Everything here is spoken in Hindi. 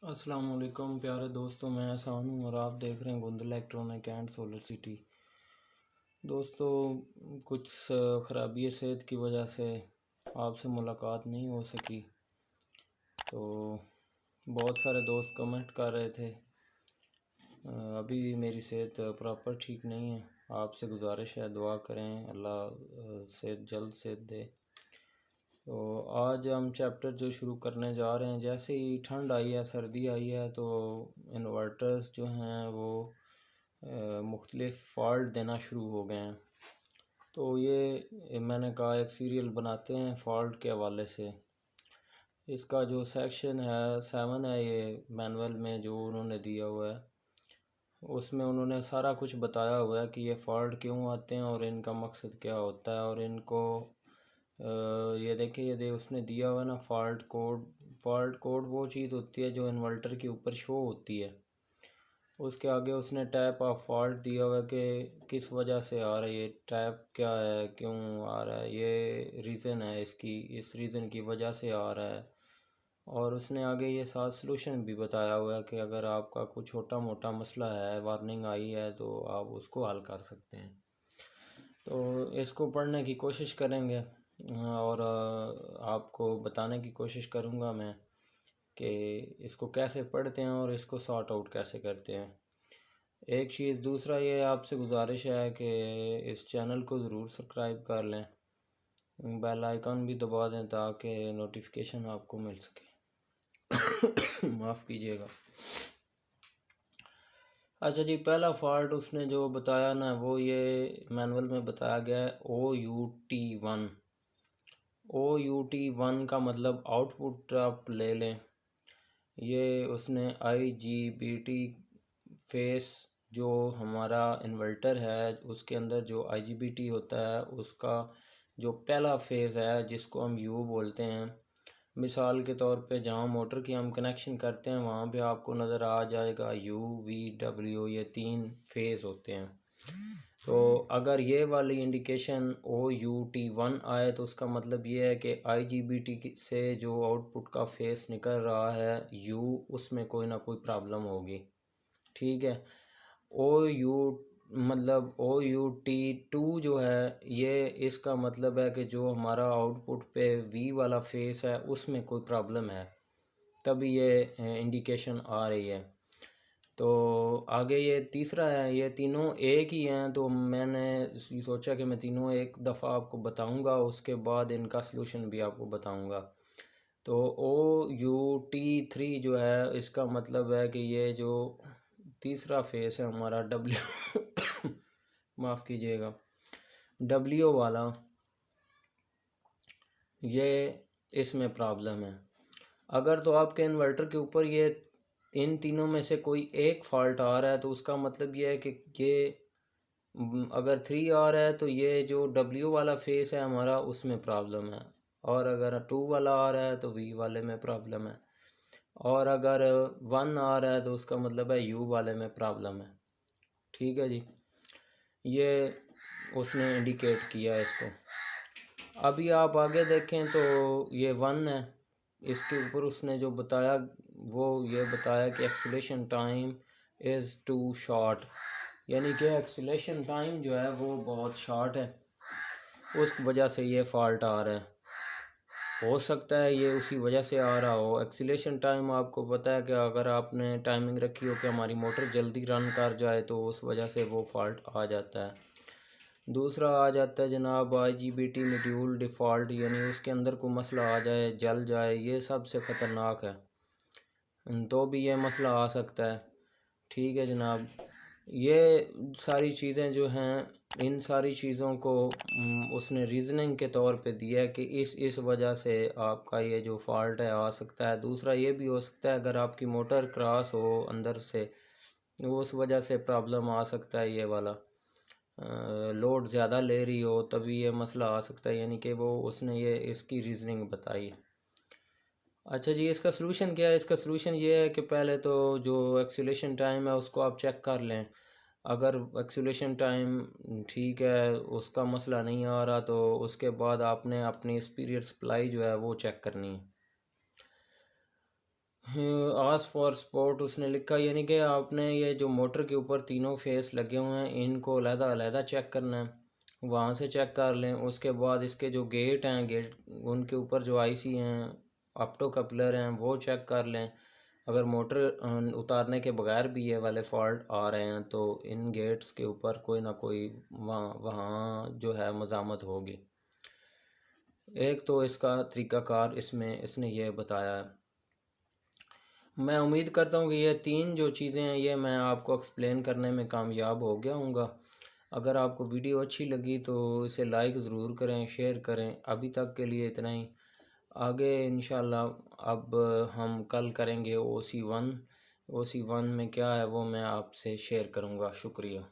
अस्सलाम वालेकुम प्यारे दोस्तों, मैं एहसान हूँ और आप देख रहे हैं गुंद इलेक्ट्रॉनिक एंड सोलर सिटी। दोस्तों, कुछ ख़राबी सेहत की वजह से आपसे मुलाकात नहीं हो सकी। तो बहुत सारे दोस्त कमेंट कर रहे थे। अभी मेरी सेहत प्रॉपर ठीक नहीं है। आपसे गुजारिश है, दुआ करें अल्लाह सेहत जल्द सेहत दे। तो आज हम चैप्टर जो शुरू करने जा रहे हैं, जैसे ही ठंड आई है, सर्दी आई है, तो इन्वर्टर्स जो हैं वो मुख्तलिफ़ फ़ॉल्ट देना शुरू हो गए हैं। तो ये मैंने कहा एक सीरियल बनाते हैं फ़ॉल्ट के हवाले से। इसका जो सेक्शन है 7 है, ये मैनुअल में जो उन्होंने दिया हुआ है उसमें उन्होंने सारा कुछ बताया हुआ है कि ये फ़ॉल्ट क्यों आते हैं और इनका मकसद क्या होता है। और इनको ये देखिए, ये उसने दिया हुआ है ना फ़ॉल्ट कोड। फ़ॉल्ट कोड वो चीज़ होती है जो इन्वर्टर के ऊपर शो होती है। उसके आगे उसने टाइप ऑफ फॉल्ट दिया हुआ है कि किस वजह से आ रहा है, ये टाइप क्या है, क्यों आ रहा है, ये रीज़न है इसकी, इस रीज़न की वजह से आ रहा है। और उसने आगे ये साथ सलूशन भी बताया हुआ है कि अगर आपका कुछ छोटा मोटा मसला है, वार्निंग आई है, तो आप उसको हल कर सकते हैं। तो इसको पढ़ने की कोशिश करेंगे और आपको बताने की कोशिश करूँगा मैं कि इसको कैसे पढ़ते हैं और इसको सॉर्ट आउट कैसे करते हैं। एक चीज़ दूसरा ये आपसे गुजारिश है कि इस चैनल को ज़रूर सब्सक्राइब कर लें, बेल आइकन भी दबा दें ताकि नोटिफिकेशन आपको मिल सके। माफ़ कीजिएगा। अच्छा जी, पहला फॉल्ट उसने जो बताया ना, वो ये मैनुअल में बताया गया है OUT1। OUT1 का मतलब आउटपुट आप ले लें। ये उसने IGBT फेस, जो हमारा इन्वर्टर है उसके अंदर जो IGBT होता है उसका जो पहला फेज़ है जिसको हम U बोलते हैं। मिसाल के तौर पे जहाँ मोटर की हम कनेक्शन करते हैं वहाँ पे आपको नज़र आ जाएगा UVW, ये 3 फेज़ होते हैं। तो अगर ये वाली इंडिकेशन OUT1 आए तो उसका मतलब ये है कि IGBT से जो आउटपुट का फेस निकल रहा है U, उसमें कोई ना कोई प्रॉब्लम होगी। ठीक है। OUT2 जो है, ये इसका मतलब है कि जो हमारा आउटपुट पे V वाला फेस है उसमें कोई प्रॉब्लम है, तभी ये इंडिकेशन आ रही है। तो आगे ये तीसरा है, ये तीनों एक ही हैं, तो मैंने सोचा कि मैं तीनों एक दफ़ा आपको बताऊंगा, उसके बाद इनका सलूशन भी आपको बताऊंगा। तो OUT3 जो है, इसका मतलब है कि ये जो तीसरा फेस है हमारा W माफ़ कीजिएगा, W वाला, ये इसमें प्रॉब्लम है। अगर तो आपके इन्वर्टर के ऊपर ये इन तीनों में से कोई एक फ़ॉल्ट आ रहा है तो उसका मतलब ये है कि ये अगर 3 आ रहा है तो ये जो W वाला फेस है हमारा उसमें प्रॉब्लम है। और अगर 2 वाला आ रहा है तो V वाले में प्रॉब्लम है। और अगर 1 आ रहा है तो उसका मतलब है U वाले में प्रॉब्लम है। ठीक है जी, ये उसने इंडिकेट किया इसको। अभी आप आगे देखें तो ये 1 है, इसके ऊपर उसने जो बताया वो ये बताया कि acceleration time is too short, यानी कि एक्सीलेशन टाइम जो है वो बहुत शॉर्ट है, उस वजह से ये फ़ॉल्ट आ रहा है। हो सकता है ये उसी वजह से आ रहा हो। एक्सीलेशन टाइम आपको पता है कि अगर आपने टाइमिंग रखी हो कि हमारी मोटर जल्दी रन कर जाए तो उस वजह से वो फ़ॉल्ट आ जाता है। दूसरा आ जाता है जनाब IGBT मॉड्यूल डिफ़ॉल्ट, यानी उसके अंदर कोई मसला आ जाए, जल जाए, ये सबसे ख़तरनाक है, तो भी ये मसला आ सकता है। ठीक है जनाब, ये सारी चीज़ें जो हैं, इन सारी चीज़ों को उसने रीज़निंग के तौर पे दिया है कि इस वजह से आपका ये जो फ़ॉल्ट है आ सकता है। दूसरा ये भी हो सकता है अगर आपकी मोटर क्रॉस हो अंदर से, उस वजह से प्रॉब्लम आ सकता है, ये वाला लोड ज़्यादा ले रही हो तभी ये मसला आ सकता है, यानी कि वो उसने ये इसकी रीज़निंग बताई। अच्छा जी, इसका सलूशन क्या है? इसका सलूशन ये है कि पहले तो जो एक्सीलेशन टाइम है उसको आप चेक कर लें। अगर एक्सीलेशन टाइम ठीक है, उसका मसला नहीं आ रहा, तो उसके बाद आपने अपनी स्पीरिट सप्लाई जो है वो चेक करनी है। आस्क फॉर सपोर्ट उसने लिखा, यानी कि आपने ये जो मोटर के ऊपर तीनों फेस लगे हुए हैं इनको अलग-अलग चेक करना है, वहाँ से चेक कर लें। उसके बाद इसके जो गेट हैं, गेट उनके ऊपर जो आईसी हैं, ऑप्टो कपलर हैं, वो चेक कर लें। अगर मोटर उतारने के बगैर भी ये वाले फॉल्ट आ रहे हैं तो इन गेट्स के ऊपर कोई ना कोई वहाँ वहाँ जो है मज़ामत होगी। एक तो इसका तरीक़ाकार इसमें इसने ये बताया है। मैं उम्मीद करता हूँ कि ये तीन जो चीज़ें हैं ये मैं आपको एक्सप्लेन करने में कामयाब हो गया हूँगा। अगर आपको वीडियो अच्छी लगी तो इसे लाइक ज़रूर करें, शेयर करें। अभी तक के लिए इतना ही। आगे इंशाल्लाह अब हम कल करेंगे OC1 में क्या है वो मैं आपसे शेयर करूँगा। शुक्रिया।